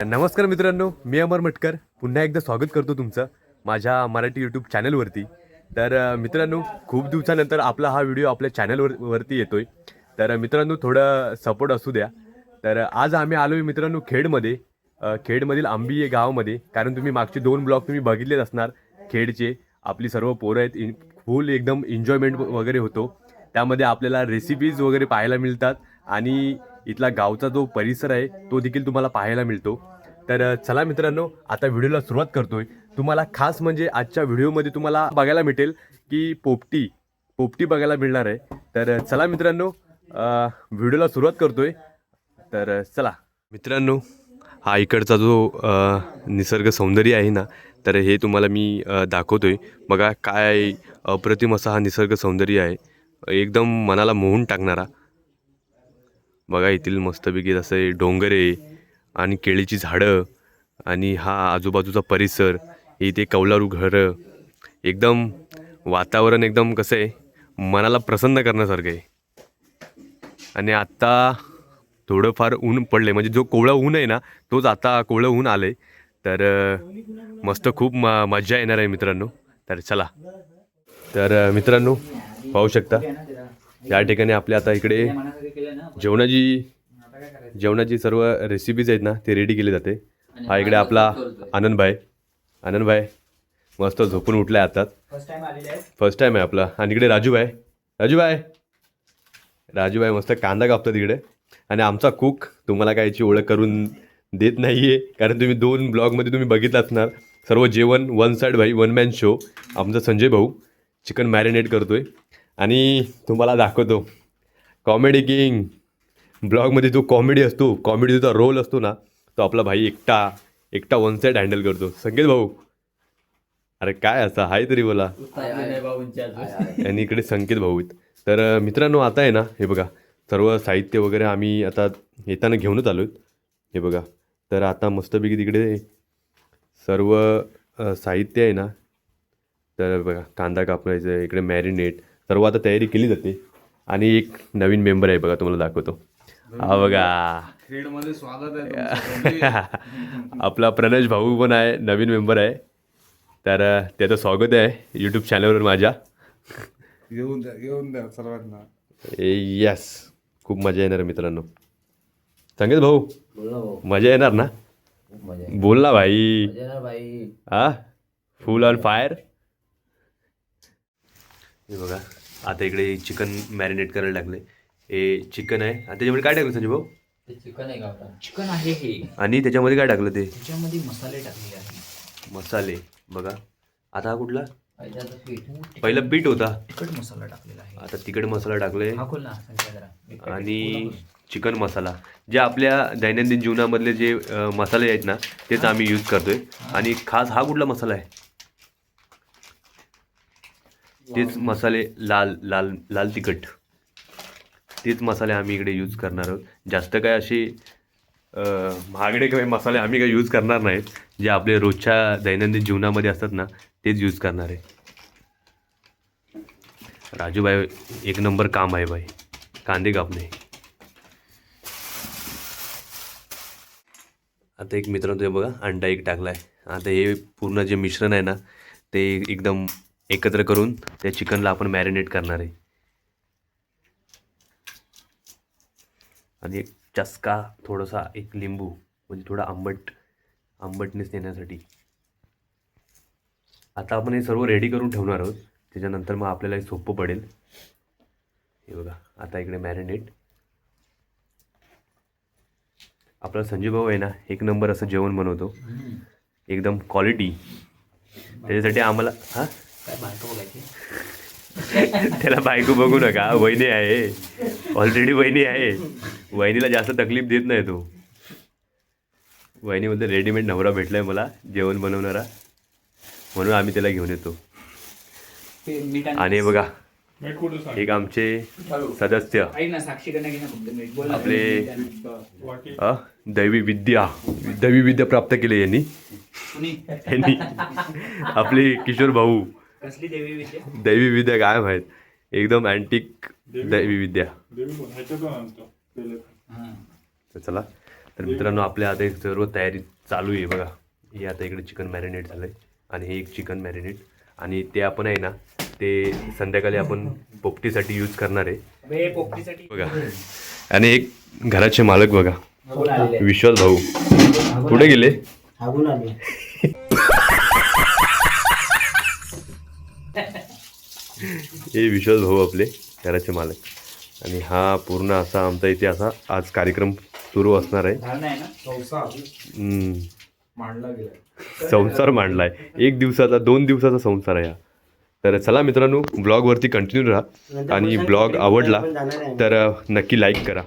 नमस्कार मित्रांनो, मी अमर मटकर पुन्हा एकदा स्वागत करतो तुमचं माझ्या मराठी यूट्यूब चॅनलवरती. तर मित्रांनो, खूप दिवसानंतर आपला हा व्हिडिओ आपल्या चॅनलवरती येतोय. तर मित्रांनो, थोडं सपोर्ट असू द्या. तर आज आम्ही आलो आहे मित्रांनो खेडमध्ये, खेडमधील आंबी या गावामध्ये. कारण तुम्ही मागचे 2 ब्लॉग तुम्ही बघितलेच असणार खेडचे. आपली सर्व पोरं आहेत, फुल एकदम एन्जॉयमेंट वगैरे होतो. त्यामध्ये आपल्याला रेसिपीज वगैरे पाहायला मिळतात आणि इथला गावचा जो परिसर आहे तो देखील तुम्हाला पाहायला मिळतो. तर चला मित्रांनो, आता व्हिडिओला सुरुवात करतोय. तुम्हाला खास म्हणजे आजच्या व्हिडिओमध्ये तुम्हाला बघायला भेटेल की पोपटी पोपटी बघायला मिळणार आहे. तर चला मित्रांनो, व्हिडिओला सुरुवात करतोय. तर चला मित्रांनो, हा इकडचा जो निसर्ग सौंदर्य आहे ना, तर हे तुम्हाला मी दाखवतोय. बघा काय अप्रतिम असा हा निसर्ग सौंदर्य आहे, एकदम मनाला मोहून टाकणारा. बघा येथील मस्तपैकी असे डोंगरे आणि केळीची झाडं आणि हा आजूबाजूचा परिसर, इथे कौलारू घरं, एकदम वातावरण एकदम कसं आहे, मनाला प्रसन्न करण्यासारखं आहे. आणि आत्ता थोडंफार ऊन पडले, म्हणजे जो कोवळं ऊन आहे ना तोच आता कोवळं ऊन आले. तर मस्त खूप मजा येणार आहे मित्रांनो. तर चला. तर मित्रांनो, पाहू शकता या ठिकाणी आपल्या आता इकडे जेवणाची सर्व रेसिपीज आहेत ना ते रेडी केले जाते. हा इकडे आपला आनंदभाई मस्त झोपून उठलाय आता. फर्स्ट टाइम आहे आपला. आणि इकडे राजूभाई मस्त कांदा कापतात इकडे. आणि आमचा कुक तुम्हाला कायची ओळख करून देत नाही आहे, कारण तुम्ही 2 ब्लॉगमध्ये तुम्ही बघितलं असणार. सर्व जेवण वन साईड भाई, वन मॅन शो. आमचा संजय भाऊ चिकन मॅरिनेट करतोय आणि तुम्हाला दाखवतो. कॉमेडी किंग ब्लॉगमध्ये जो कॉमेडी असतो, कॉमेडीचा रोल असतो ना, तो आपला भाई एकटा वन साईड हँडल करतो. संकेत भाऊ, अरे काय असं हाय तरी बोला. आणि इकडे संकेत भाऊ आहेत. तर मित्रांनो, आता आहे ना, हे बघा सर्व साहित्य वगैरे आम्ही आता येताना घेऊनच आलो आहेत. हे बघा. तर आता मस्तपैकी तिकडे सर्व साहित्य आहे ना. तर बघा कांदा कापायचं, इकडे मॅरिनेट सर्व आता तयारी केली जाते. आणि एक नवीन मेंबर आहे बघा, तुम्हाला दाखवतो. हा बघा, खेडमध्ये स्वागत आहे. आपला प्रणज भाऊ पण आहे, नवीन मेंबर आहे. तर त्याचं स्वागत आहे यूट्यूब चॅनलवर माझ्या. येऊन द्या सर्वांना. यस, खूप मजा येणार मित्रांनो. संकेत भाऊ, मजा येणार ना? बोल ना भाई. हा, फुल ऑन फायर. हे बघा, आता इकडे चिकन मॅरिनेट करायला टाकले. हे चिकन आहे आणि त्याच्यामध्ये काय टाकलं संजय भाऊ? चिकन आहे का? चिकन आहे हे. आणि त्याच्यामध्ये काय टाकलं? ते त्याच्यामध्ये मसाले टाकले आहे. मसाले बघा. आता हा कुठला? पीठ. पहिला पीठ होता, तिखट मसाला टाकलेला आहे. आता तिखट मसाला टाकले. हा खोल ना संख्या जरा. आणि चिकन मसाला, जे आपल्या दैनंदिन जीवनामधले जे मसाले आहेत ना तेच आम्ही यूज करतोय. आणि खास हा कुठला मसाला आहे? तेच मसाले, लाल लाल लाल तिखट, तेच मसाले आम्ही इकडे यूज करणार आहोत. जास्त काय असे महागडे काही मसाले आम्ही काही यूज करणार नाहीत. जे आपले रोजच्या दैनंदिन जीवनामध्ये असतात ना तेच यूज करणार आहे. राजूभाई एक नंबर काम आहे भाई, कांदे कापणे. आता एक मित्रांनो, ते बघा अंडा एक टाकला आहे. आता हे पूर्ण जे मिश्रण आहे ना ते एकदम एकत्र करून त्या चिकनला आपण मॅरिनेट करणार आहे. आणि एक चस्का थोडासा, एक लिंबू, म्हणजे थोडा आंबटनेस देण्यासाठी. आता आपण हे सर्व रेडी करून ठेवणार आहोत, त्याच्यानंतर मग आपल्याला हे सोपं पडेल. हे बघा, आता इकडे मॅरिनेट. आपला संजय भाऊ आहे ना, एक नंबर असं जेवण बनवतो, एकदम क्वालिटी. त्याच्यासाठी आम्हाला हां काय बायको बघायची? त्याला बायको बघू नका, वहिनी आहे ऑलरेडी, वहिनी आहे. वहिनीला जास्त तकलीफ देत नाही तो. वहिनीमध्ये रेडीमेड नवरा भेटलाय मला जेवण बनवणारा, म्हणून आम्ही त्याला घेऊन येतो. आणि बघा, एक आमचे सदस्य आपले दैवी विद्या प्राप्त केली यांनी आपले किशोर भाऊ. दैवी विद्या काय माहीत, एकदम अँटिक दैवी विद्या. तर चला, तर मित्रांनो आपल्या आता एक सर्व तयारी चालू आहे बघा. हे आता इकडे चिकन मॅरिनेट झालं आहे आणि हे एक चिकन मॅरिनेट आणि ते आपण आहे ना ते संध्याकाळी आपण पोपटीसाठी यूज करणार आहे पोपटीसाठी बघा. आणि एक घराचे मालक बघा कोण आलेले विश्वास भाऊ कुठे गेले. हागून आले हे विश्वास भाऊ आपले घराचे मालक. आणि हा पूर्ण असा आमचा इथे असा आज कार्यक्रम सुरू असणार आहे. मांडला गेला. संसार मांडलाय 1 दिवसाचा 2 दिवसाचा संसार आहे हा. तर चला मित्रांनो ब्लॉगवरती कंटिन्यू राहा आणि ब्लॉग आवडला तर नक्की लाईक करा.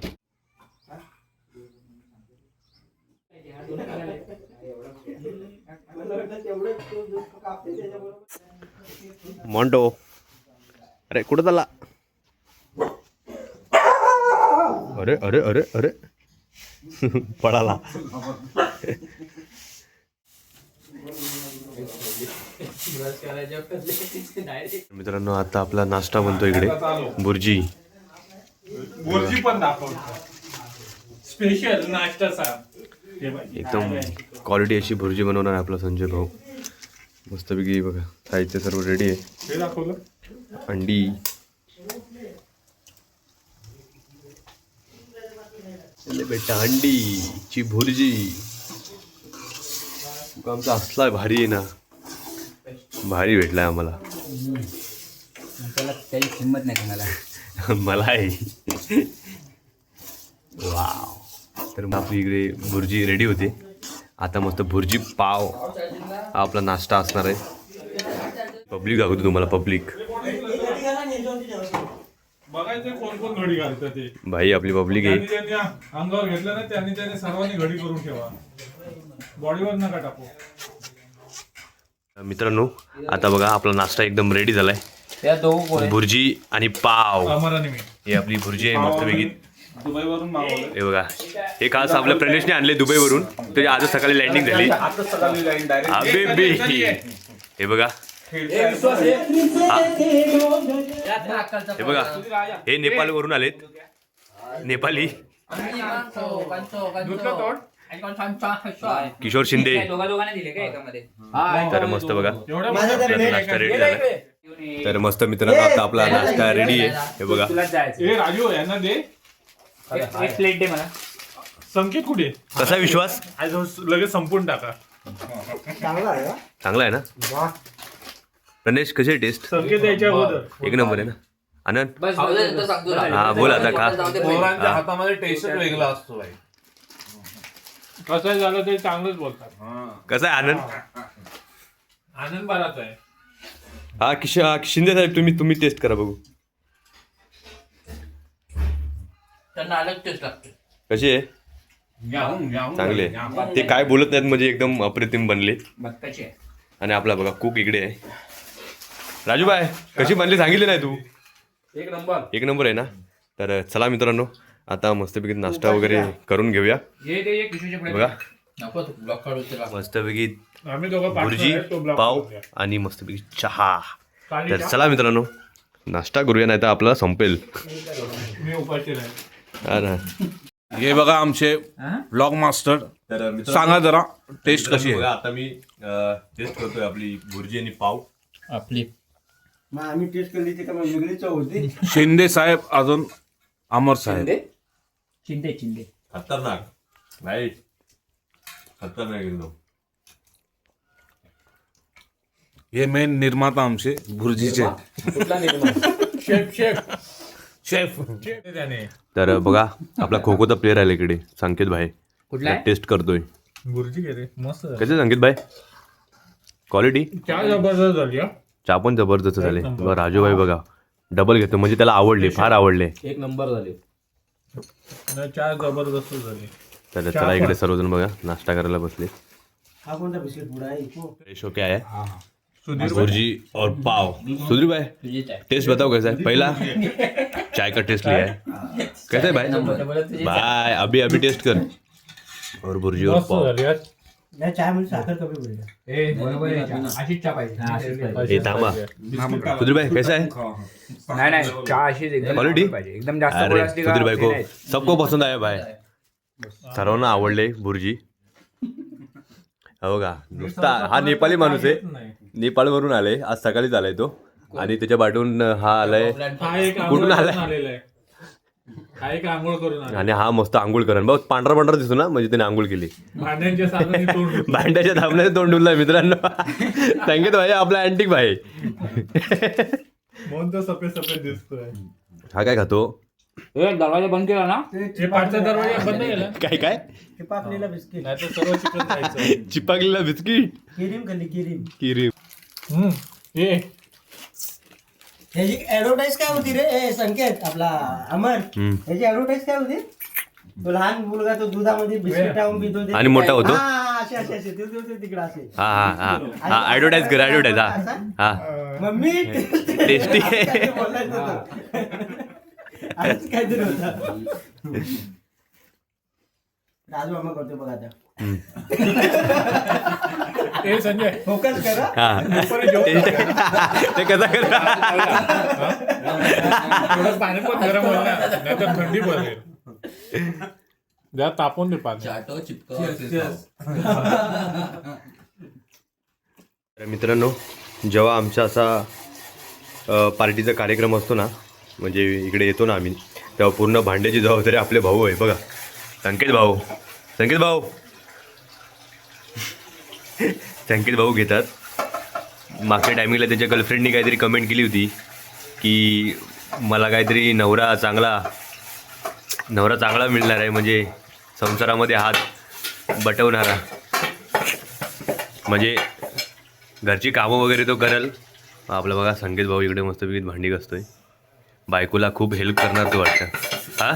मॉन्टो अरे कुठं चालला. अरे अरे अरे अरे पळाला. मित्रांनो आता आपला नाश्ता बनतो इकडे बुर्जी. बुर्जी पण दाखव स्पेशल नाश्ता एकदम क्वालिटी अशी भुर्जी बनवणार आहे आपला संजय भाऊ. मस्तपैकी बघा साहित्य सर्व रेडी आहे. हे दाखवलं अंडी बेटा अंडीची भुर्जी आमचा असला भारी आहे ना भारी भेटलाय आम्हाला. त्याला काही किंमत नाही कोणाला. मला आहे वाव. तर मग आपली इकडे भुर्जी रेडी होते. आता मस्त भुर्जी पाव हा आपला नाश्ता असणार आहे. पब्लिक दाखवतो तुम्हाला पब्लिक. बघायचं कोण कोण घडी घालतं ते. भाई आपली पब्लिक आहे. त्यांनी अंगावर घेतलं ना त्यांनी सर्वांनी घडी करून ठेवा. बॉडीवर नका टाकू. मित्रांनो आता बघा आपला नाश्ता एकदम रेडी झालाय. त्या दोघं भुर्जी आणि पाव अमराने मी ही आपली भुर्जी आहे मस्तपैकी. दुबईवरून मागवलं. हे बघा हे खास आपल्या प्रणेशने आणले दुबईवरून. ते आज सकाळी लँडिंग झाली. आता सकाळी लाईन डायरेक्ट अबे हे बघा हे बघा हे नेपाळवरून आलेत. नेपाली किशोर शिंदे. तर मस्त बघा नाश्ता रेडी झाला. तर मस्त मित्रांनो आता आपला नाश्ता रेडी आहे. हे बघा ए राजू यांना दे एक प्लेट दे मला. संकेत कुठे कसा विश्वास आज लगेच संपून टाका. चांगला आहे ना. गणेश कशी आहे टेस्ट. संकेत यायच्या अगोदर एक नंबर आहे ना. आनंद बस हा बोल आता खा. पोरांच्या हातामध्ये टेस्ट वेगळा असतो भाई. कसं झालं ते चांगलंच बोलतात. कसा आहे आनंद. आनंद बराच आहे. हा शिंदे साहेब तुम्ही टेस्ट करा बघू त्यांना अलग टेस्ट लागते. कशी आहे. चांगले आहे. ते काय बोलत नाहीत म्हणजे एकदम अप्रतिम बनले. बक्काची आहे. आणि आपला बघा कुक इकडे आहे. राजूबाई कशी बनली सांगितली नाही तू. एक नंबर आहे ना. तर चला मित्रांनो आता मस्तपैकी नाश्ता वगैरे करून घेऊया. बघा मस्तपैकी आम्ही दोघं भुर्जी partner आहेत, तो block पाव करूया. आणि मस्तपैकी चहा. तर चला मित्रांनो नाश्ता करूया नाही तर आपला संपेल. मी उपाशी नाही. हा ना. हे बघा आमचे ब्लॉग मास्टर. तर सांगा जरा टेस्ट कशी आहे. आता मी टेस्ट करतोय आपली भुर्जी आणि पाव. आपली आम्ही टेस्ट केली ती का मग वेगळी चव होती. शिंदे साहेब अजून अमर साहेब. चिंदे खतरनाक नाही खतरनाक एकदम. हे मेन निर्माता आमचे भुर्जीचे शेफ. त्याने तर बघा आपला खो खोचा प्लेअर आहे इकडे संकेत भाई. कुठला टेस्ट करतोय. बुर्जी घे रे मस्त झाली. कसे संकेत भाई क्वालिटी. चहा जबरदस्त झाली हा. चहा पण जबरदस्त झाले. बघा राजूभाई बघा डबल घेतो म्हणजे त्याला आवडले फार आवडले. एक नंबर झाले. नाही, चहा जबरदस्त झाली. तर चला इकडे सर्वजण बघा नाश्ता करायला बसले. हा कोणता बिस्किट पुडा आहे फ्रेश होके आया सुधीर भुर्जी और पाव. सुधीर भाई तुझीच आहे. टेस्ट बताओ कैसा है. पहला चाय का टेस्ट लिया है कैसा है भाई. भाई अभी अभी टेस्ट कर. और भुर्जी और मस्त पाव. झाली हा. या चहामध्ये साखर कमी पडेल. अशीच चहा पाहिजे. हे थांबा सुधीर भाई कैसा है. नाही चहा अशीच एकदम क्वालिटी पाहिजे. एकदम जास्त अरे सुधीर भाई को सबको पसंद आया भाई. सर्वांना आवडले भुर्जी. हो का, नुसता हा नेपाळी माणूस आहे, नेपाळवरून आले, आज सकाळीच आलाय तो. आणि त्याच्या पाठून हा आलाय, हा एक कुठून आंघोळ आलाय? करून आलेला आहे. हा एक आंघोळ करून आला. आणि हा मस्त आंघोळ करण बहुत पांढरा पांढरा दिसतो ना, म्हणजे त्याने आंघोळ केली. भांड्यांच्या साधनाने तोंड धुतलं. भांड्याच्या धाबण्याने तोंड डुललाय मित्रांनो. संकेत भाई आपला अँटिक भाई. म्हणून तो सफेद सफेद दिसतोय. हा काय खातो? दरवाजा बंद केला ना. हे पाठचा दरवाजा बंद केला काय काय चिपाकलेला बिस्किट. नाही तर सर्व चिकन खायचं. चिपकलेला बिस्किट किरीम खाल्ली किरीम. किरी. हे ह्याची ऍडव्हर्टाईज काय होती रे ए, संकेत आपला अमर, ह्याची ऍडव्हर्टाईज काय होती? तो लहान मुलगा तो दुधामध्ये बिस्किट टाकून पितो ते. आणि मोठा होतो? हा, असे तिकडे असे. हा हा हा हा ऍडव्हर्टाईज कर ऍडव्हर्टाईज. हा हा मम्मी टेस्टी. आज काहीतरी होतं. राजू मामा करतो बघ आता. हे संजय फोकस करा. हा दुपारी जेवण ते कसं कर. थोडं पाणी पण गरम होईल ना, नाहीतर थंडी पडेल. जरा तापून दे पाणी. तर मित्रांनो, जेव्हा आमचा असा पार्टीचा कार्यक्रम असतो ना, म्हणजे इकडे येतो ना आम्ही, तेव्हा पूर्ण भांड्याची जबाबदारी आपले भाऊ आहे बघा. संकेत भाऊ संकेत भाऊ घेतात. मागच्या टायमिंगला त्याच्या गर्लफ्रेंडनी काहीतरी कमेंट केली होती की मला काहीतरी नवरा चांगला मिळणार आहे, म्हणजे संसारामध्ये हात बटवणारा, म्हणजे घरची कामं वगैरे तो करेल. आपलं बघा संकेत भाऊ इकडे मस्तपैकी भांडी घासतोय. बायकोला खूप हेल्प करणार तो वाटतं. हा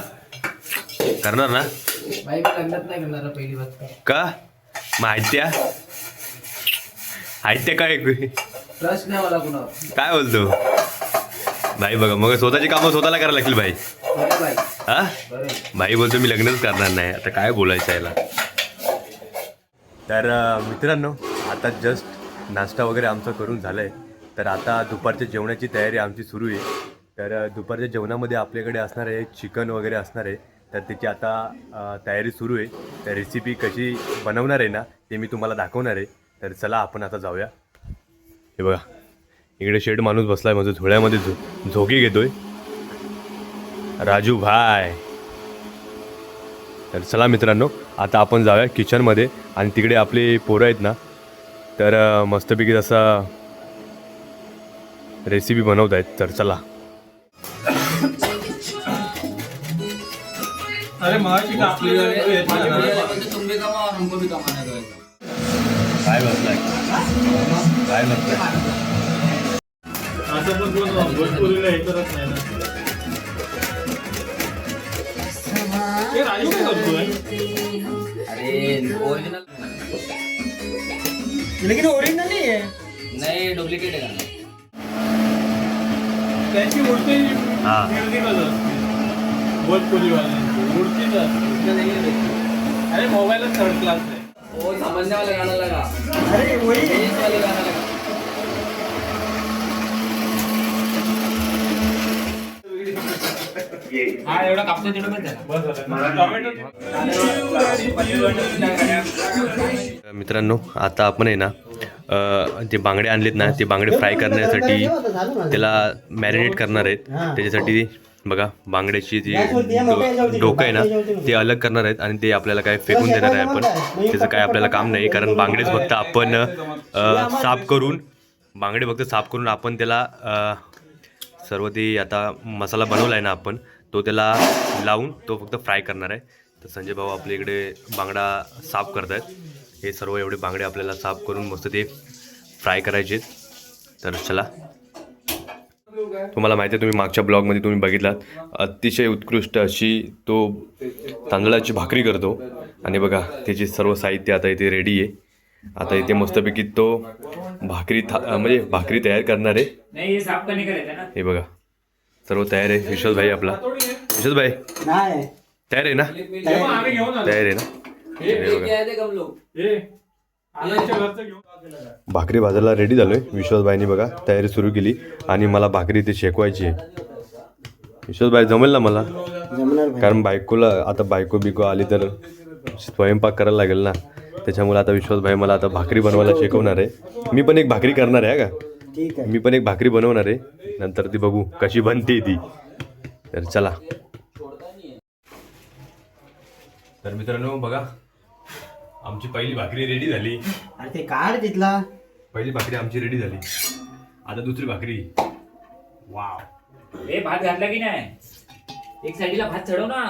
करणार ना? का माहित्या काय काय बोलतो भाई? बघा मग स्वतःची कामं स्वतःला करायला लागतील भाई. हा भाई बोलतो मी लग्नच करणार नाही. आता काय बोलायचं याला. तर मित्रांनो, आता जस्ट नाश्ता वगैरे आमचं करून झालं आहे. तर आता दुपारच्या जेवणाची तयारी आमची सुरू आहे. तर दुपारच्या जेवणामध्ये आपल्याकडे असणार आहे चिकन वगैरे असणार आहे. तर त्याची आता तयारी सुरू आहे. तर रेसिपी कशी बनवणार आहे ना, ते मी तुम्हाला दाखवणार आहे. तर चला आपण आता जाऊया. हे बघा इकडे शेड माणूस बसलाय, माझं झोळ्यामध्ये झोकी घेतोय राजू भाई. तर चला मित्रांनो, आता आपण जाऊया किचनमध्ये. आणि तिकडे आपले पोरं आहेत ना, तर मस्तपैकी असा रेसिपी बनवत आहेत. तर चला. अरे माझी काय बसलाय असं पण कोण भोजपुरीला हे करत नाही ना. हे राजू काय करतोय? लेकिन ओरिजिनल नाही आहे. नाही डुप्लिकेट आहे का? त्यांची मूर्ती हा. निर्दिकच असते भोजपुरीवाल्यांची मूर्तीच असते. अरे मोबाईलच थर्ड क्लास आहे. वो समझने वाले गाना लगा. अरे वही इस वाले गाना लगा. हा एवढा कापतो तिकडे पण त्याला. बस झालं. टोमॅटो मित्रांनो, आता आपण आहे ना ते बांगडे आणलेत ना, ते बांगडे फ्राय करण्यासाठी त्याला मॅरिनेट करणार आहेत. त्याच्यासाठी बघा बांगड्याची जी डोकं आहे ना, ते अलग करणार आहेत. आणि ते आपल्याला काय फेकून देणार आहे आपण. त्याचं काय आपल्याला काम नाही, कारण बांगडेच फक्त आपण साफ करून आपण त्याला सर्व ते आता मसाला बनवला आहे ना आपण, तो त्याला लावून तो फक्त फ्राय करणार आहे. तर संजय भाऊ आपल्या इकडे बांगडा साफ करत आहेत. हे सर्व एवढे बांगडे आपल्याला साफ करून मस्त ते फ्राय करायचे. तर चला. तुम्हाला माहिती आहे, तुम्ही मागच्या ब्लॉगमध्ये तुम्ही बघितलात, अतिशय उत्कृष्ट अशी तो तांदळाची भाकरी करतो. आणि बघा त्याचे सर्व साहित्य आता इथे रेडी आहे. आता इथे मस्तपैकी तो भाकरी तयार करणार आहे. नाही हे साफ करणे करायचं ना. हे बघा सर्व तयार आहे. विश्वास भाई आपला, विश्वास भाई नाही तयार आहे ना? आम्ही घेऊन आलो. तयार आहे ना? हे क्या है कम लोग. हे आनंदच्या घरचं घेऊन. भाकरी भाजायला रेडी झालोय. विश्वास भाईनी बघा तयारी सुरू केली. आणि मला भाकरी ते शेकवायची आहे. विश्वासभाई जमेल ना मला जमणार भाई. कारण बायकोला आता बायको आली तर स्वयंपाक करायला लागेल ना, त्याच्यामुळे आता विश्वासभाई मला आता भाकरी बनवायला शिकवणार आहे. मी पण एक भाकरी करणार आहे का, ठीक आहे. मी पण एक भाकरी बनवणार आहे, नंतर ती बघू कशी बनते ती. तर चला. तर मित्रांनो बघा, आमची पहिली भाकरी रेडी झाली. अरे ते काढ तिथला. पहिली भाकरी आमची रेडी झाली. आता दुसरी भाकरी. वाव. ए भात घातला की नाही? एक साईडला भात चढव ना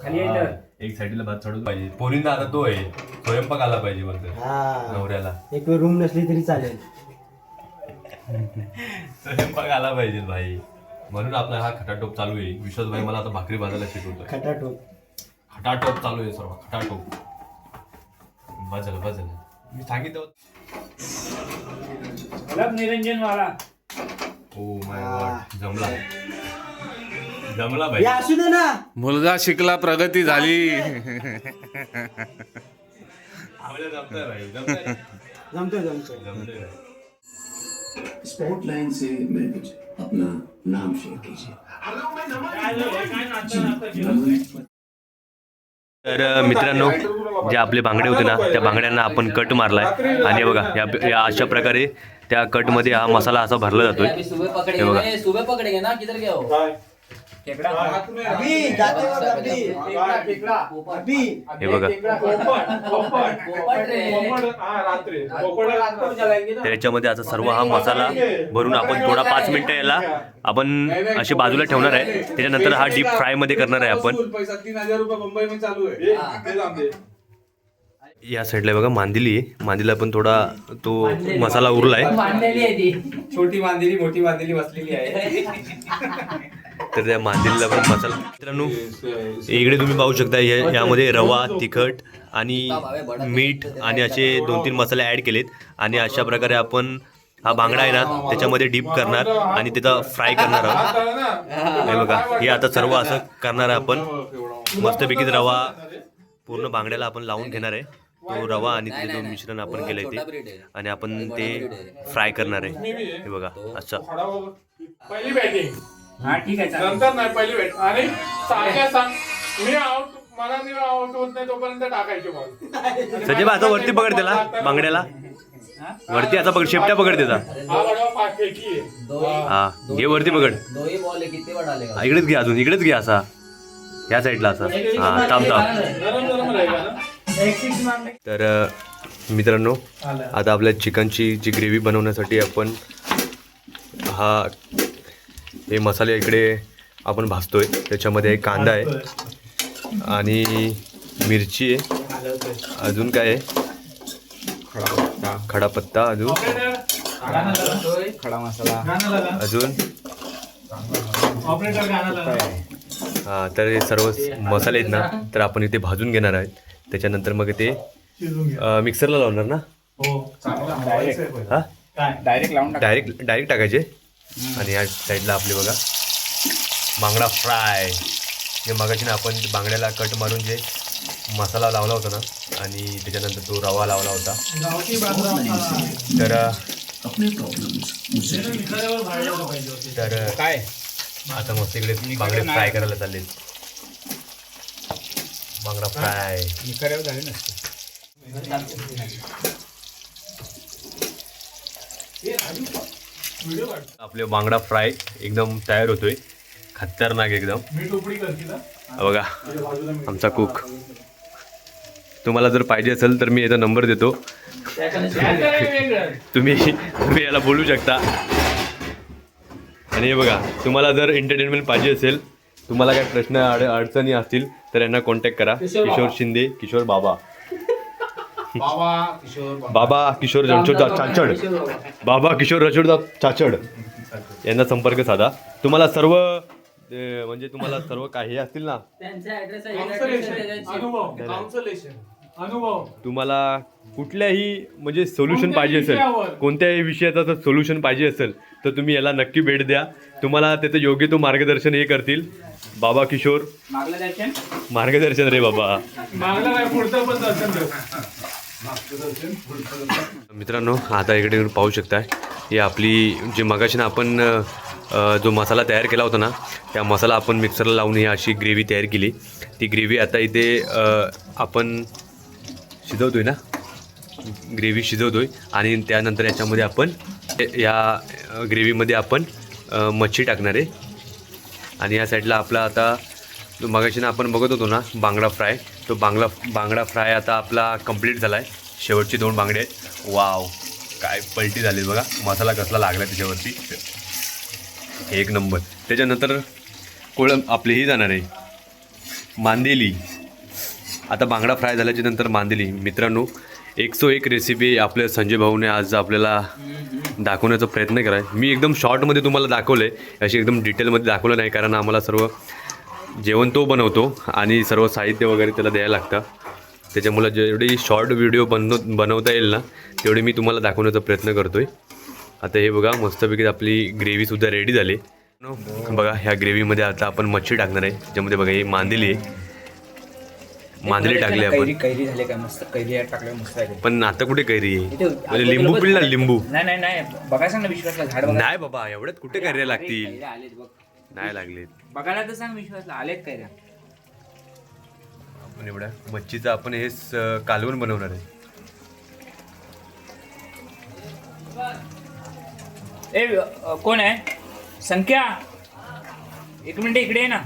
खाली यायचं. एक साईडला भात चढवत पाहिजे. पोरींना आता तो आहे स्वयंपाक आला पाहिजे बोलतो हा, नवऱ्याला. एक वेळ रूम नसली तरी चालेल. स्वयंपाक आला पाहिजे भाई, म्हणून आपला हा खटाटोप चालू आहे. विश्वासभाई मला आता भाकरी भाजायला शिकवतोय. खटाटोप. खटाटोप चालू आहे सर्व खटाटोप. बजल मी सांगितलं. निरंजन वाला. ओ माय गॉड, जमला भाई. या असू दे ना. मुलगा शिकला, प्रगती झाली. आपल्याला जमतंय भाई, जमतंय. जमतोय. स्पोर्ट लाइन से मैं कुछ अपना नाम शेयर कीजिए. तर मित्रांनो, जे आपले बांगडे होते ना, त्या बांगड्यांना आपण कट मारलाय. आणि बघा या अशा प्रकारे त्या कटमध्ये हा मसाला असा भरला जातोय. हे बघा. सुबह पकडेगे ना किधर गया हो? खेकडा. अभी जाते वक्त अभी हे बघा. पोपट रे. त्याच्यामध्ये आता सर्व हा मसाला भरून आपण थोडा 5 मिनिटं याला आपण अशी बाजूला ठेवणार आहे. त्याच्यानंतर हा डीप फ्राय मध्ये करणार आहे आपण. पैसा 3,000 रुपये मुंबई में चालू है. या साईडला बघा मांदिली आहे. मांदिला पण थोडा तो मसाला उरलाय. बांधलेली आहे ती. छोटी मांदिली मोठी मांदिली बसलेली आहे. तर त्या मांदिलीला पण मसाला. मित्रांनो, इकडे तुम्ही पाहू शकता यामध्ये रवा, तिखट आणि मीठ आणि असे 2-3 मसाले ऍड केलेत. आणि अशा प्रकारे आपण हा बांगडा आहे ना त्याच्यामध्ये डीप करणार आणि त्याचा फ्राय करणार आहोत. हे बघा, हे आता सर्व असं करणार आहे आपण. मस्तपैकी रवा पूर्ण बांगड्याला आपण लावून घेणार आहे. तो रवा आणि ते जो मिश्रण आपण केलंय ते, आणि आपण ते फ्राय करणार आहे. हे बघा असं. पहिली बॅटिंग. हा ठीक आहे चालेल. नंतर नाही, पहिली बॅट. आणि सांग मी आउट, मला मी आउट होत नाही तोपर्यंत टाकायचे बॉल. सजय बा, आता वरती पकड त्याला बांगड्याला. वरती आता पकड, शेपट्या पकड त्याचा. हा गडवा 5 पैकी आहे. हा घे, वरती पकड. दोही बॉल आहे, किती वाढ आले? इकडेच घे, अजून इकडेच घे असा. या साईडला असा. हा थांब. गरम राहिला ना. तर मित्रांनो, आता आपल्या चिकनची जी ग्रेव्ही बनवण्यासाठी आपण हे मसाले इकडे आपण भाजतोय. त्याच्यामध्ये कांदा आहे आणि मिरची आहे. अजून काय आहे? खडापत्ता. अजून अजून हा. तर हे सर्व मसाले आहेत ना, तर आपण इथे भाजून घेणार आहेत. त्याच्यानंतर मग ते मिक्सरला लावणार ना. हा, डायरेक्ट टाकायचे. आणि या साईडला आपले बघा बांगडा फ्राय. जे मगाशी ना आपण बांगड्याला कट मारून जे मसाला लावला होता ना, आणि त्याच्यानंतर तो रवा लावला होता. तर काय आता मस्त इकडे बांगडे फ्राय करायला चालले. बांगडा फ्राय. आपले बांगडा फ्राय एकदम तयार होतोय. खतरनाक एकदम. बघा आमचा कुक. तुम्हाला जर पाहिजे असेल तर मी याचा नंबर देतो. तुम्ही याला बोलू शकता. आणि हे बघा, तुम्हाला जर एंटरटेनमेंट पाहिजे असेल, तुम्हाला काय प्रश्न अडचणी असतील तर यांना कॉन्टॅक्ट करा. किशोर शिंदे, किशोर बाबा किशोर रणछोडदास चाचड. बाबा किशोर रणछोडदास चाचड यांना संपर्क साधा. तुम्हाला सर्व म्हणजे तुम्हाला सर्व काही असतील ना, त्यांचा ऍड्रेस आहे. अनुभव तुम्हाला कुठल्याही म्हणजे सोल्युशन पाहिजे असेल, कोणत्याही विषयाचं जर सोल्युशन पाहिजे असेल तर तुम्ही याला नक्की भेट द्या. तुम्हाला त्याचं योग्य तो मार्गदर्शन हे करतील. बाबा किशोर मार्गदर्शन रे बाबा. मित्रांनो, आता इकडे पाहू शकताय ही आपली जे मगाशी आपण जो मसाला तयार केला होता ना, त्या मसाला आपण मिक्सरला लावून ही अशी ग्रेव्ही तयार केली. ती ग्रेव्ही आता इथे आपण शिजवतोय ना, ग्रेव्ही शिजवतोय आणि त्यानंतर याच्यामध्ये आपण या ग्रेव्हीमध्ये आपण मच्छी टाकणार आहे. आणि या साईडला आपला आता मगाशी आपण बघत होतो ना बांगडा फ्राय, तो बांगडा फ्राय आता आपला कंप्लीट झाला आहे. शेवटचे 2 बांगडे आहेत. वाव, काय पलटी झाली बघा, मसाला कसला लागला त्याच्यावरती, एक नंबर. त्याच्यानंतर कोळंब आपली ही जाणार आहे मांदेली. आता बांगडा फ्राय झाल्याच्या नंतर मांदेली. मित्रांनो 101 रेसिपी आपल्या संजय भाऊने आज आपल्याला दाखवण्याचा प्रयत्न केला आहे. मी एकदम शॉर्टमध्ये तुम्हाला दाखवलं आहे, अशी एकदम डिटेलमध्ये दाखवलं नाही, कारण आम्हाला सर्व जेवण तो बनवतो आणि सर्व साहित्य वगैरे त्याला द्यायला लागतं. त्याच्यामुळं जेवढी शॉर्ट व्हिडिओ बनवता येईल ना तेवढे मी तुम्हाला दाखवण्याचा प्रयत्न करतो आहे. आता हे बघा मस्तपैकी आपली ग्रेव्हीसुद्धा रेडी झाली. बघा ह्या ग्रेव्हीमध्ये आता आपण मच्छी टाकणार आहे. त्याच्यामध्ये बघा ही मांदेली आहे, मांदेली टाकली आपण. कैरी झाले का मस्त, कैरी टाकल्या मस्त आहे. पण आता कुठे कैरी आहे, म्हणजे लिंबू पिळला लिंबू. नाही बघायला सांग ना विश्वासला, झाड बघा. नाही बाबा एवढ्यात कुठे कैऱ्या लागतील, कैऱ्या आलेत बघ, नाही लागले. बघायला तर सांग विश्वासला, आलेत कैऱ्या. आपण एवढ्या मच्छीचं आपण हे कालवण बनवणार आहे. कोण आहे संख्या, एक मिनिट इकडे आहे ना.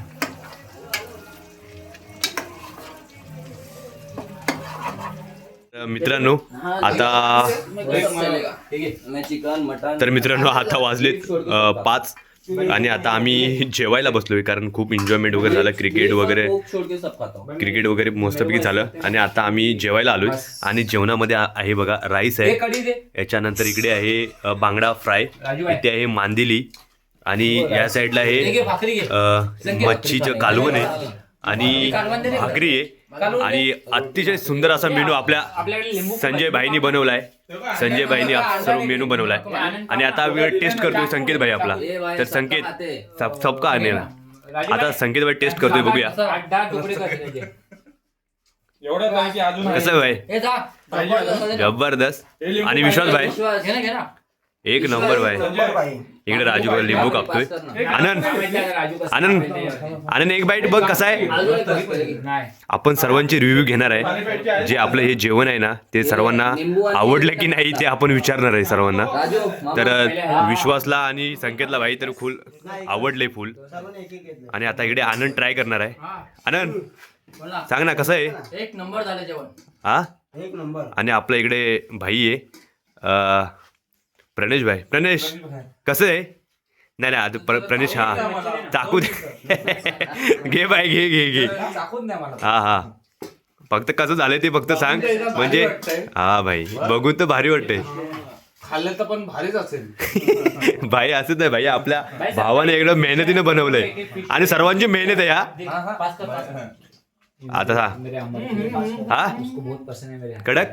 मित्रांनो आता तर मित्रांनो आता वाजलेत 5 आणि आता आम्ही जेवायला बसलोय, कारण खूप एन्जॉयमेंट वगैरे झालं, क्रिकेट वगैरे मस्तपैकी झालं. आणि आता आम्ही जेवायला आलोय आणि जेवणामध्ये आहे बघा राईस आहे, याच्यानंतर इकडे आहे बांगडा फ्राय, इथे आहे मांदेली आणि या साईडला आहे मच्छीचं कालवण आहे आणि भाकरी आहे. आणि अतिशय सुंदर असा मेनू आपल्या संजय भाईनी बनवलाय. संजय भाईनी सर्व मेनू बनवलाय आणि आता टेस्ट करतोय संकेत भाई आपला. तर संकेत सबका आने आता संकेत भाई टेस्ट करतोय, बघूया कसं भाई. जबरदस्त. आणि विश्वास भाई एक नंबर भाई. इकडे राजू भाई लिंबू कापतोय. आनंद एक बाईट बघ कसा आहे. आपण सर्वांचे रिव्ह्यू घेणार आहे. जे आपलं हे जेवण आहे ना ते सर्वांना आवडलं की नाही ते आपण विचारणार आहे सर्वांना. तर विश्वासला आणि संकेतला भाई तर फुल आवडले फुल. आणि आता इकडे आनंद ट्राय करणार आहे. आनंद सांग ना कसं आहे. एक नंबर झालं जेवण, हा एक नंबर. आणि आपल्या इकडे भाई आहे प्रणेश भाई. प्रणेश कसं आहे. नाही आता प्रणेश हा चाकू घे भाई घे. हा फक्त कसं झालंय ते फक्त सांग, म्हणजे हा भाई बघून तर भारी वाटतंय. खाल्लं तर पण भारीच असेल भाई असंच नाही भाई, आपल्या भावाने एकदम मेहनतीनं बनवलंय आणि सर्वांची मेहनत आहे. आता हा कडक.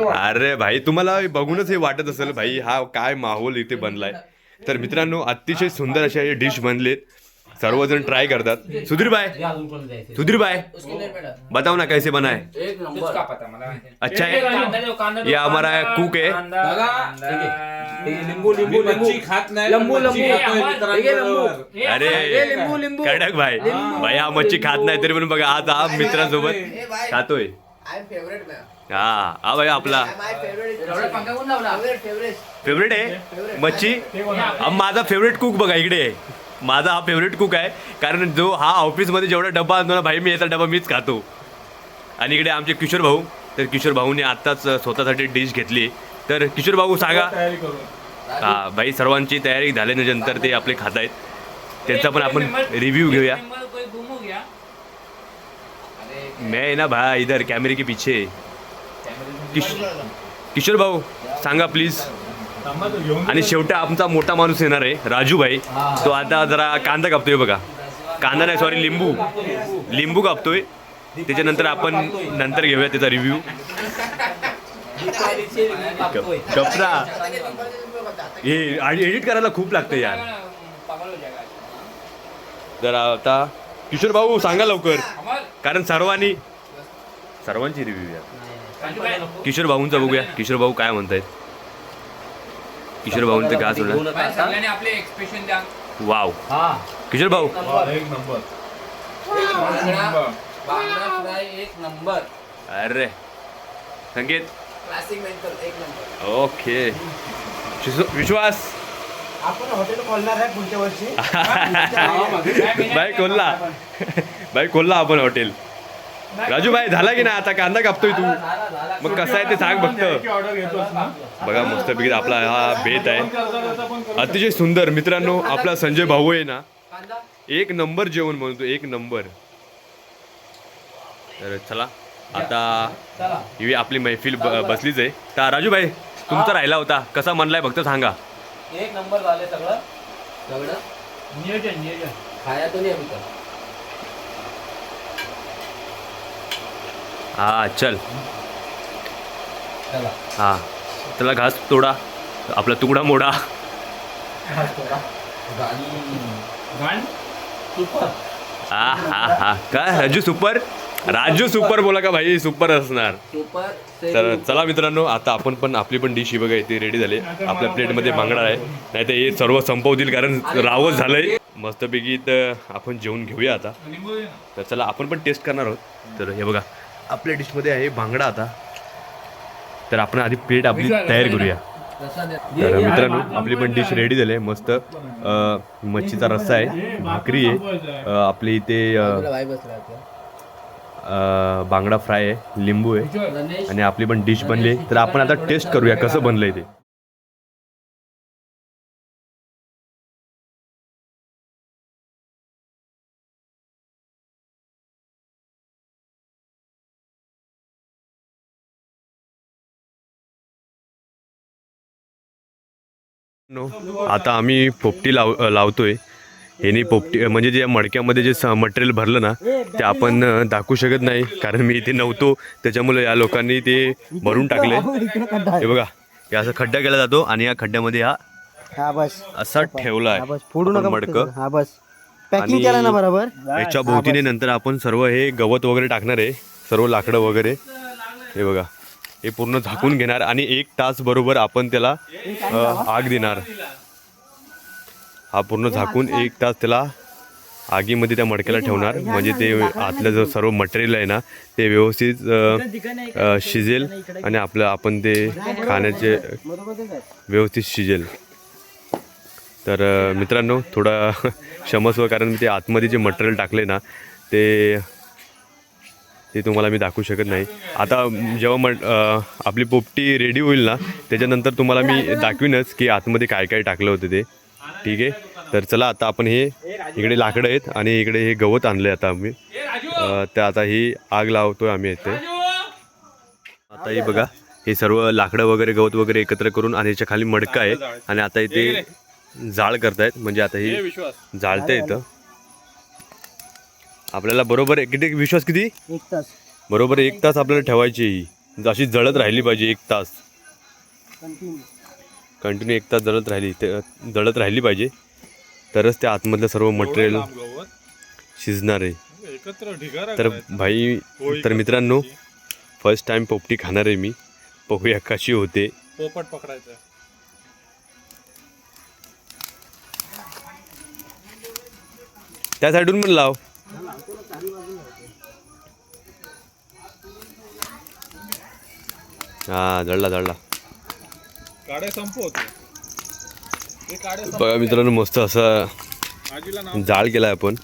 अरे भाई तुम्हाला बघूनच हे वाटत असेल भाई हा काय माहोल इथे बनलाय. तर मित्रांनो अतिशय सुंदर अशा हे डिश बनलेत, सर्वजण ट्राय करतात. सुधीर भाई बताओ ना कैसे बना है. अच्छा है. ये हमारा कुक है. खात नाही. अरे कडक भाई हा मच्छी खात नाही तरी पण बघा आज हा मित्रांसोबत खातोय. हा भाई आपला फेवरेट आहे मच्छी. माझा फेवरेट कुक बघा इकडे आहे. माझा हा फेवरेट कुक आहे, कारण जो हा ऑफिसमध्ये जेवढा डबा आणतो ना भाई मी याचा डबा मीच खातो. आणि इकडे आमचे किशोर भाऊ, तर किशोर भाऊने आत्ताच स्वतःसाठी डिश घेतली. तर किशोर भाऊ सांगा. हा भाई सर्वांची तयारी झाल्यानंतर ते आपले खात आहेत, त्यांचा पण आपण रिव्ह्यू घेऊया. मैं ना भाई इधर कॅमेरे के पीछे. किशोर भाऊ सांगा प्लीज. आणि शेवटी आमचा मोठा माणूस येणार आहे राजू भाई. तो आता जरा कांदा कापतोय बघा. कांदा नाही सॉरी लिंबू कापतोय. त्याच्यानंतर आपण नंतर घेऊया त्याचा रिव्ह्यू. कपरा हे एडिट करायला खूप लागतं यार. जरा आता किशोर भाऊ सांगा लवकर, कारण सर्वांची रिव्ह्यू या. किशोर भाऊंचा बघूया किशोर भाऊ काय म्हणतायत. किशोर भाऊंचं घास सोडा. सगळ्यांनी आपले एक्सप्रेशन द्या. वाव किशोर भाऊ एक नंबर. बांगडा फ्राय एक नंबर. अरे संकेत क्लासिक मेंटल एक नंबर. ओके विश्वास आपण हॉटेल खोलणार आहे पुढच्या वर्षी. भाई खोलला आपण हॉटेल. राजू भाई झाला की नाही आता कांदा कापतोय तू मग कसं आहे ते सांग फक्त. ऑर्डर घेतोस ना बघा मस्तपैकी आपला हा बेत आहे अतिशय सुंदर. मित्रांनो आपला संजय भाऊ आहे ना एक नंबर जेवण म्हणतो एक नंबर. तर चला आता ही आपली मैफिल बसलीच आहे. तर राजू भाई तुमचा राहिला होता कसा म्हणलाय फक्त सांगा. एक नंबर झाले सगळं. सगळं नियोजन खाया तो नाही अभी तक. हा चल चला हा त्याला घास तोडा आपला तुकडा मोडा. घाण सुपर. हा हा हा काय राजू सुपर. राजू सुपर बोला का भाई सुपर असणार. सुपर तर चला मित्रांनो आता आपण पण आपली पण डिश ही बघा इथे रेडी झाली. आपल्या प्लेटमध्ये बांगडा आहे नाही तर हे सर्व संपवतील कारण रावच झालंय. मस्तपैकी तर आपण जेवून घेऊया आता. तर चला आपण पण टेस्ट करणार आहोत. तर हे बघा आपल्या डिशमध्ये आहे बांगडा आता. तर आपण आधी प्लेट आपली तयार करूया. तर मित्रांनो आपली पण डिश रेडी झाली आहे. मस्त मच्छीचा रस्सा आहे भाकरी आहे आपली इथे भाई बस रहा बांगडा फ्राय आहे लिंबू आहे गणेश. आणि आपली पण डिश बनली. तर आपण आता टेस्ट करूया कसं बनलंय ते. आता आम्ही पोपटी लावतोय. यांनी पोपटी म्हणजे जे मडक्यामध्ये जे मटेरियल भरलं ना ते आपण दाखवू शकत नाही कारण मी इथे नव्हतो त्याच्यामुळे या लोकांनी ते भरून टाकले. हे बघा हे असं खड्डा केला जातो आणि या खड्ड्यामध्ये हा बस असा ठेवला हा बस आहे फोडू नका मडकं. हा बस पॅकिंग केलं ना बरोबर. याच्या भोवतीने नंतर आपण सर्व हे गवत वगैरे टाकणार आहे सर्व लाकडं वगैरे. हे बघा हे पूर्ण झाकून घेणार आणि 1 तास बरोबर आपण त्याला आग देणार. हा पूर्ण झाकून 1 तास त्याला आगीमध्ये त्या मडक्याला ठेवणार म्हणजे ते आतलं जो सर्व मटेरियल आहे ना ते व्यवस्थित शिजेल आणि आपलं आपण ते खाण्याचे व्यवस्थित शिजेल. तर मित्रांनो थोडा क्षमस्व कारण ते आतमध्ये जे मटेरियल टाकले ना ते तुम्हाला मी दाखवू शकत नाही. आता जेव्हा आपली पोपटी रेडी होईल ना त्याच्यानंतर तुम्हाला मी दाखवीनच की आतमध्ये काय काय टाकलं होतं ते. ठीक आहे तर चला आता आपण हे इकडे लाकडं आहेत आणि इकडे हे गवत आणलं आता आम्ही. तर आता ही आग लावतोय आम्ही इथे. आता हे बघा हे सर्व लाकडं वगैरे गवत वगैरे एकत्र करून आणि याच्या खाली मडकं आहे आणि आता इथे जाळ करतायत म्हणजे आता ही जाळतं येतं. आपल्याला बरोबर किती विश्वास किती 1 तास बरोबर 1 तास आपल्याला ठेवायची ही अशी जळत राहिली पाहिजे 1 तास कंटिन्यू 1 तास जळत राहिली पाहिजे तरच त्या आतमधलं सर्व मटेरियल शिजणार आहे. तर भाई तर मित्रांनो फर्स्ट टाइम पोपटी खाणार आहे मी. बघूया कशी होते. पोपट पकडायचं. त्या साईडून पण लाव. हा जळला काढे संपवतो. बघा मित्रांनो मस्त असा जाळ केला आपण.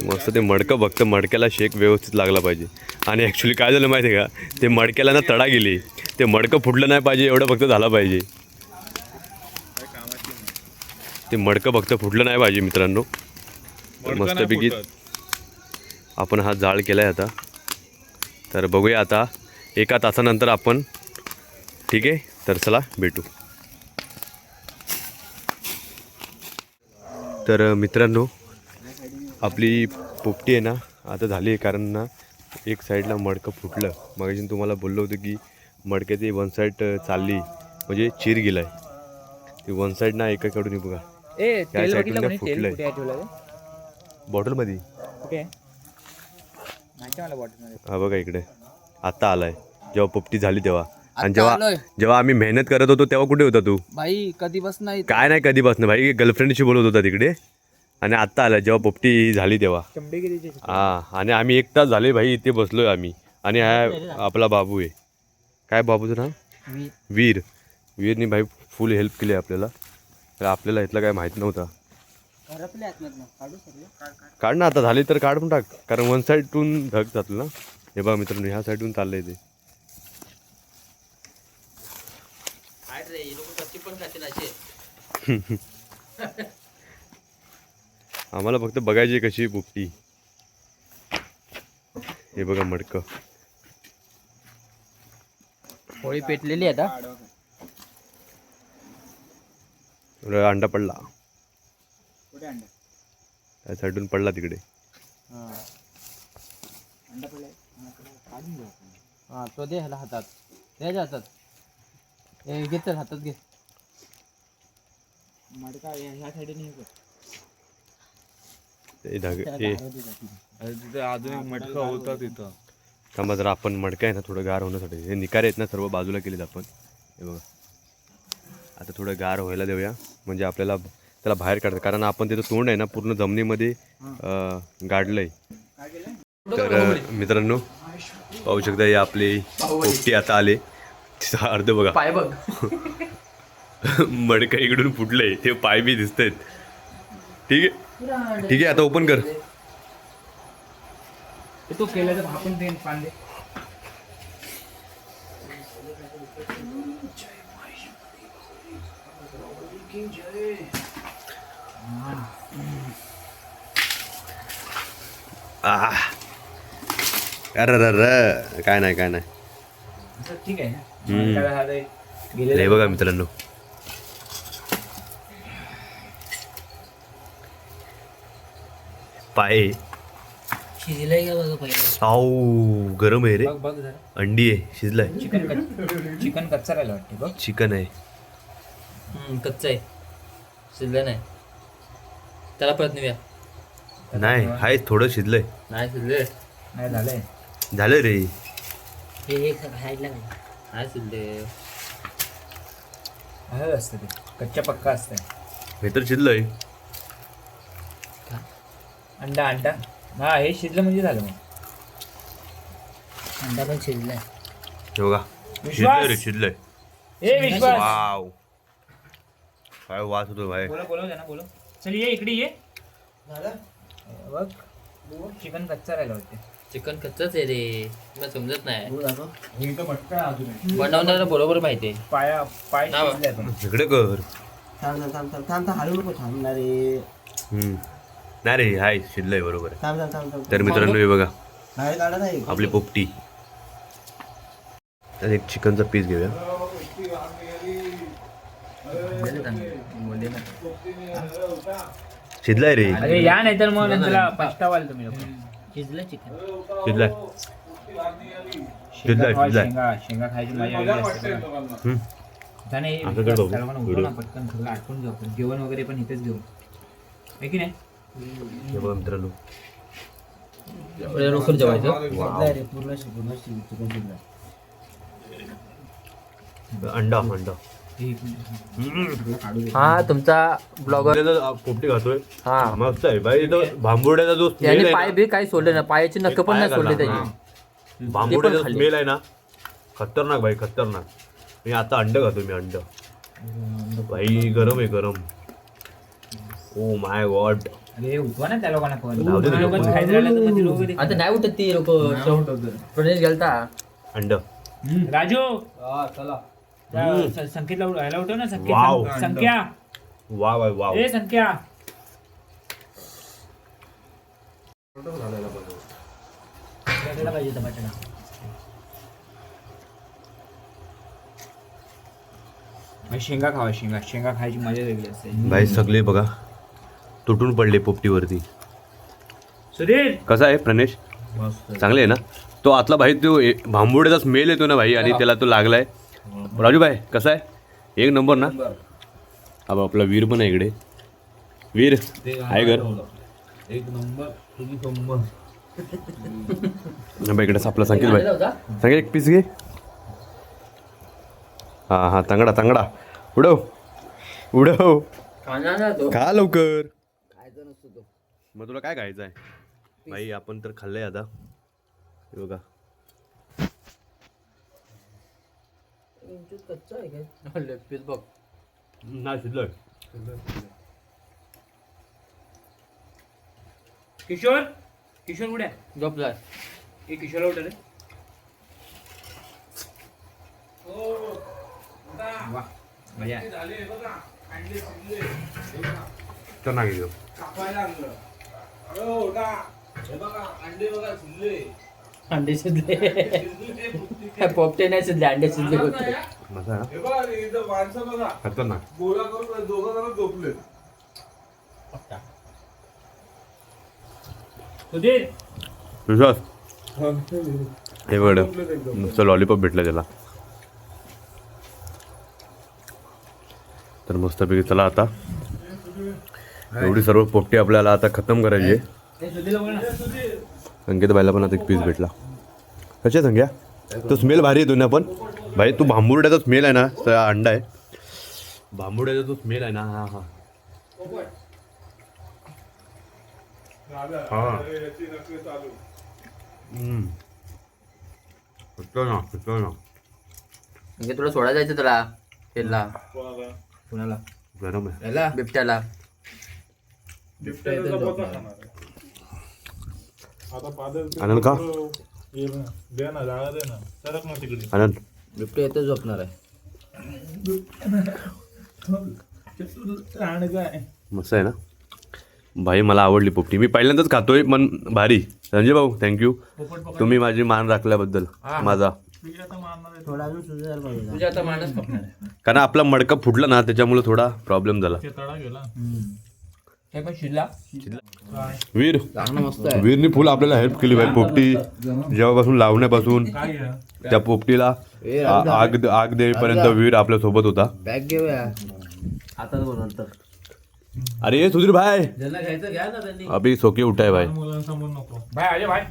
मस्त ते मडकं बघतं मडक्याला शेक व्यवस्थित लागला पाहिजे. आणि ॲक्च्युली काय झालं माहिती आहे का ते मडक्याला ना तडा गेली ते मडकं फुटलं नाही पाहिजे एवढं फक्त झालं पाहिजे. ते मडकं फक्त फुटलं नाही पाहिजे मित्रांनो. मस्तपैकी आपण हा जाळ केला आहे आता. तर बघूया आता 1 तासानंतर आपण. ठीक आहे तर चला भेटू. तर मित्रांनो आपली पोपटी आहे ना आता झाली आहे कारण ना एक साईडला मडकं फुटलं. मगाशी तुम्हाला बोललो होतं की मडक्याची 1 साईड चालली म्हणजे चिर गेला आहे. ती 1 साईड ना एकाकडून बघा त्या साईडून फुटलं बॉटलमध्ये. हा बघा इकडे आत्ता आला आहे जेव्हा पोपटी झाली तेव्हा आणि जेव्हा आम्ही मेहनत करत होतो तेव्हा कुठे होता तू? भाई कधी बस नाही काय नाही कधीपासून भाई, गर्लफ्रेंडशी बोलत होता तिकडे आणि आत्ता आला जेव्हा पोपटी झाली तेव्हा. हा, आणि आम्ही 1 तास झाले भाई इथे बसलोय आम्ही. आणि हा आपला बाबू आहे. काय बाबूचं नाव? वीर. वीरनी भाई फुल हेल्प केली आपल्याला. तर आपल्याला इथलं काय माहित नव्हतं. काढ ना आता, झाली तर काढ पण टाक, कारण वन साईडतून धग जातलं ना. हे बघा मित्रांनो, ह्या साईडून चाललंय ते. आम्हाला फक्त बघायची कशी पोपटी. हे बघा मडकं. होळी पेटलेली आहे आता. अंडा पडला त्या साईडून, पडला तिकडे. हा तो दे ह्याला हातात, त्याच्या हातात. हे घे तर हातात घे. ते धागे हे तिथे अजून एक मटका होता तिथं. थांबा जरा, आपण मडकं आहे ना थोडं गार होण्यासाठी, हे निकारे आहेत ना सर्व बाजूला केलेत आपण. हे बघा, आता थोडं गार व्हायला देऊया, म्हणजे आपल्याला त्याला बाहेर काढतं, कारण आपण त्याचं तोंड आहे ना पूर्ण जमिनीमध्ये गाडलंय. तर मित्रांनो पाहू शकता, हे आपले पोपटी आता आले. तिचा अर्ध बघा, पाय बघ. मडकं इकडून फुटलंय, ते पाय बी दिसत आहेत. ठीक आहे, ठीक आहे, आता ओपन कर. तो केला तर आपण ते पांडे. अरे काय नाही काय नाही. ठीक आहे ना. हे बघा मित्रांनो, पाय. शिजलंय का बघा पहिलं. आऊ गरम आहे रे. बघ जरा. अंडी आहे, शिजलाय. चिकन कच्चा राहिला वाटते बघ. चिकन आहे. कच्चा आहे, शिजलं नाही. त्याला परत नेऊया. नाही हाय, थोडं शिजलंय. नाही शिजले. नाही झालंय. झालं रे. हे खायला नाही. नाही शिजले. असतं ते कच्चा पक्का असतंय. हे तर शिजलंय. अंडा अंडा हा, हे शिजलं म्हणजे झालं मग. अंडा पण शिजलाय. हे बघा, शिजलंय रे, शिजलंय. ए विश्वास, वाव, काय वास होतो भाई. बोलव त्यांना, बोलव. चल ये इकडे ये. बघ चिकन कच्चा राहिला वाटते. चिकन कच्चाच आहे रे, मला समजत नाही. हे तर मटका अजून आहे. बनवणारा बरोबर माहिती आहे. पाय ना बा. शिजले पण. इकडे कर. थांब हलू नको. थांब ना रे. नाही रे, हाय शिजलंय बरोबर आहे. थांब. तर मित्रांनो हे बघा, बाहेर काढा नाही. आपली पोपटी. तर एक चिकनचा पीस घेऊया. शिजलाय रे. अरे या नाही तर मग त्याला पछतावाल तुम्ही लोक. शिजलं चिकन. शिजलाय. शेंगा खायची मजा वेगळी असते बघा. त्याने असं कर बाबू. सर्वांना उठव ना, पटकन सगळं आटपून जाऊ आपण. जेवण वगैरे पण इथेच घेऊ, आहे की नाही? हे बघा मित्रांनो, लवकर जेवायचं. शिजलाय रे, पूर्ण चिकन शिजलाय. अंडा. हा तुमचा ब्लॉगर. पोपटी खातोय. हा मस्त आहे भाई. भांबुड्याचा जो स्मेल याने आहे पाय ना, बी काही सोडले ना, पायाचे नख पण नाही सोडले त्याची. भांबुड्याचा खाल्ले. स्मेल आहे ना, खतरनाक भाई, खतरनाक. मी आता अंड खातो. मी अंड भाई, गरम आहे गरम. Oh my God. अरे उठवा ना त्या लोकांना पण. जाऊ दे. लोकच खायला राहिलं तर मग ती लोकं आता नाही उठत ती लोक. प्रणेश गेलता. अंड. राजू चला. त्या संकेतला ह्याला उठव ना. वाव. संख्या वा वा वाव. ए संख्या. पाहिजे बटाटा. शेंगा खावा. शेंगा खायची मजा वेगळी असते. भाई सगळे बघा तुटून पडले पोपटीवरती. सुधीर कसा आहे प्रणेश? चांगले आहे ना? तो आतला भाई, तो भांबुड्याचा स्मेल येतो ना भाई, आणि त्याला तो लागलाय. राजू भाई कसा आहे? एक नंबर ना? अब आपला वीर पण आहे इकडे. वीर आहे घर. एक नंबर. इकडे आपला संकेत भाई. संकेत एक पीस घे. हा हा तंगडा तंगडा उडव उडव खा लवकर मग तुला काय खायचं आहे भाई आपण तर खाल्लंय आता हे बघा पीस बघ नाही शिल्लक किशोर किशोर कुठे आहे? झोपलाय हे किशोरला उठे रे वा भैया तर नाही घेऊ अंडे शिजले पोपटे नाही शिजले अंडे शिजले होते मजा खतरनाक सुधीर विश्वास हे बघ नुसतं लॉलीपॉप भेटलं त्याला तर मस्तपैकी चला आता एवढी सर्व पोपटी आपल्याला आता खतम करायची आहे संकेत बायला पण आता एक पीस भेटला कशा संख्या तो स्मेल भारी येतो ना पण भाई तू भांबुर्ड्याचा स्मेल आहे ना तर अंडा आहे भांबुर्ड्याचा तो स्मेल आहे ना हा हा हा खतरनाक म्हणजे तुला सोडा जायचं तुला तेलला पुण्याला गरम आहे याला बिबट्याला आनंद का आनंद बिबट्या येतं झोपणार आहे मस्त आहे ना भाई मला आवडली पोपटी मी पहिल्यांदाच खातोय पण भारी संजय भाऊ थँक्यू तुम्ही माझी मान राखल्याबद्दल माझा थोडा अजून सुजायला पाहिजे तुझ्या आता माणूस झोपणार आहे कारण आपला मडका फुटला ना त्याच्यामुळे थोडा प्रॉब्लेम झाला हे पण शिजला वीर चांगलं मस्त आहे वीरनी फुल आपल्याला हेल्प केली भाई पोपटी जेव्हापासून लावण्यापासून त्या पोपटीला आग देईपर्यंत वीर आपल्या सोबत होता बॅग घेऊया आता बोल नंतर अरे ये सुधीर भाई ज्यांना घ्यायचं घ्या ना त्यांनी अभी सोके उठाय भाई भाई अजय भाई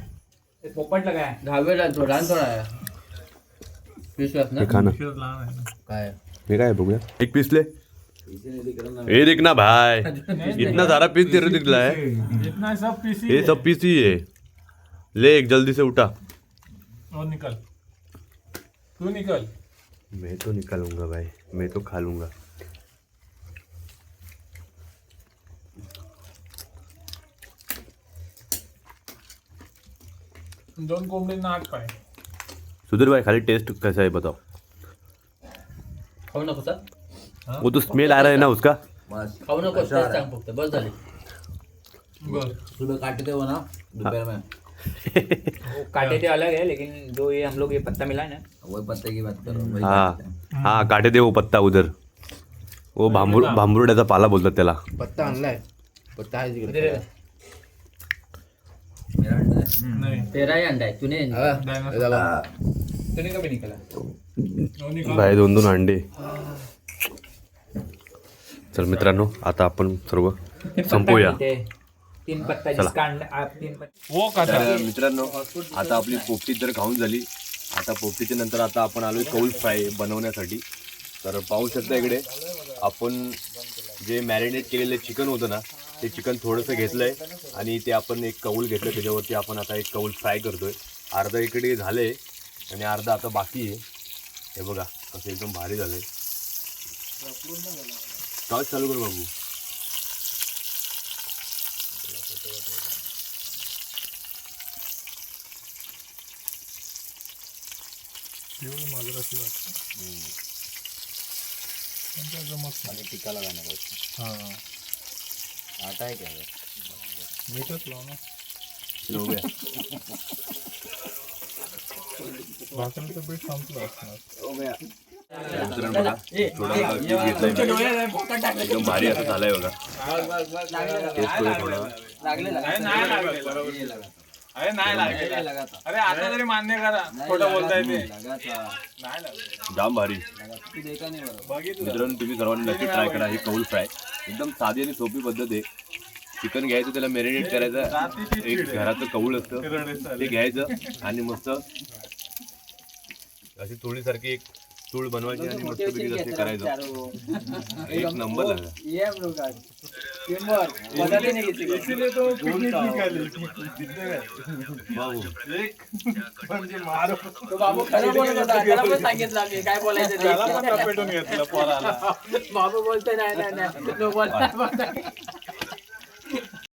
ते पोपटला काय दहावीला थोडा आहे विश्वास ना हे खाना काय हे काय बघूया एक पीस ले ये देखना भाई इतना सारा पीस तेरे दिखला है इतना सब पीसी ये सब पीस ही है ले एक जल्दी से उठा और निकल तू निकल मैं तो निकालूंगा भाई मैं तो खा लूंगा दोन कोंबडींना 8 पाय सुधीर भाई खाली टेस्ट कैसा है बताओ खाऊ नको सर वो तो स्मेल आ रहा है ना उसका खाऊ नको तेच सांग फक्त बस झाली बर सुबह काटे थे वो ना दोपहर में वो काटे थे अलग है लेकिन जो ये हम लोग ये पत्ता मिला है ना वही पत्ते की बात करो हाँ हाँ काटे दे वो पत्ता उधर वो भांबुर्ड्याचा पाला बोलतात त्याला पत्ता आणलाय पत्ता आहे दे तिकडे दे. नाही तेरा ही अंडा आहे तूने तूने कभी निकला भाई दोन दोन अंडे चल मित्रांनो आता आपण सर्व संपूया तीन पत्ता जिसका अंडा तीन पत्ता वो खाता तर मित्रांनो आता आपली पोपटी तर खाऊन झाली आता पोपटीच्या नंतर आता आपण आलोय कौल फ्राय बनवण्यासाठी तर पाहू शकता इकडे आपण जे मॅरिनेट केलेलं चिकन होतं ना ते चिकन थोडंसं घेतलंय आणि ते आपण एक कौल घेतलं त्याच्यावरती आपण आता एक कौल फ्राय करतोय अर्धा इकडे झालंय आणि अर्धा आता बाकी आहे हे बघा कसं एकदम भारी झालंय टॉर्च चालू कर बाबू टिकाला जाणार आहे आटा आहे क्या मीठच लाव ना हो गया भाकरीचं पीठ संपलं असणार मित्रांनो बघा थोडा पीस घेतलाय मी. एकदम भारी असं झालंय बघा टेस्ट करू थोडा अरे नाही लागेल अरे आता तरी मान्य करा खोटं बोलताय ते जाम भारी मित्रांनो तुम्ही सर्वांनी नक्की ट्राय करा ही कौल फ्राय एकदम साधी आणि सोपी पद्धत आहे चिकन घ्यायचं त्याला मॅरिनेट करायचं एक घराचं कौल असतं ते घ्यायचं आणि मस्त अशी थोडीसारखी एक तूळ बनवायची आणि मस्तपैकी तसे करायचं एक नंबर झाला. ये हम लोग आज टीमवर्क पद्धती नाही घेतली इसीलिए तो पिकनिक निकाली बाबू म्हणजे मारो तो बाबू खरं बोलत होता त्याला पण सांगितलं आम्ही काय बोलायचं त्याला पण ते. लपेटून घेतलं पोराला बाबू बोलतोय नाही नाही नाही तो बोलता